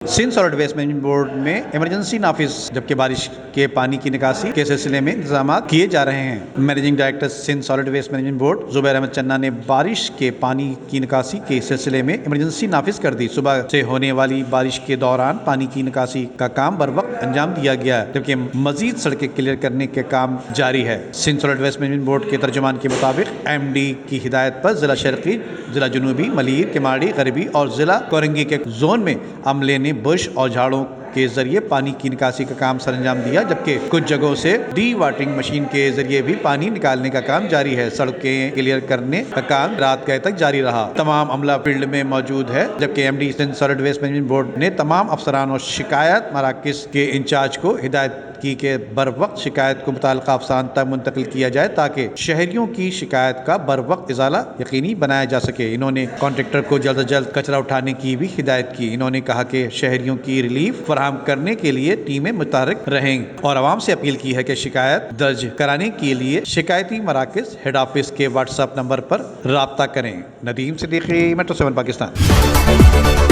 Sindh solid waste management board میں emergency نافذ، جبکہ بارش کے پانی کی نکاسی کے سلسلے میں انتظامات کیے جا رہے ہیں۔ Managing director Sindh solid waste management board Zubair Ahmed Chana نے بارش کے پانی کی نکاسی کے سلسلے میں ایمرجنسی نافذ کر دی۔ صبح سے ہونے والی بارش کے دوران پانی کی نکاسی کا کام بر وقت انجام دیا گیا، جبکہ مزید سڑکیں کلیئر کرنے کے کام جاری ہے۔ Sindh solid waste management board کے ترجمان کے مطابق ایم ڈی کی ہدایت پر ضلع شرقی، ضلع جنوبی، ملیر، کماڑی، غربی اور ضلع کورنگی کے زون میں عملے نے برش اور جھاڑوں کے ذریعے پانی کی نکاسی کا کام سر انجام دیا، جبکہ کچھ جگہوں سے ڈی واٹرنگ مشین کے ذریعے بھی پانی نکالنے کا کام جاری ہے۔ سڑکیں کلیئر کرنے کا کام رات گئے تک جاری رہا۔ تمام عملہ فیلڈ میں موجود ہے، جبکہ M D Sindh solid waste management board نے تمام افسران اور شکایات مراکز کے انچارج کو ہدایت کی کہ بر وقت شکایت کو متعلقہ افسران تک منتقل کیا جائے تاکہ شہریوں کی شکایت کا بر وقت ازالہ یقینی بنایا جا سکے۔ انہوں نے کانٹریکٹر کو جلد از جلد کچرا اٹھانے کی بھی ہدایت کی۔ انہوں نے کہا کہ شہریوں کی ریلیف فراہم کرنے کے لیے ٹیمیں متحرک رہیں اور عوام سے اپیل کی ہے کہ شکایت درج کرانے کے لیے شکایتی مراکز ہیڈ آفس کے واٹس ایپ نمبر پر رابطہ کریں۔ ندیم صدیقی، میٹرو 7 پاکستان۔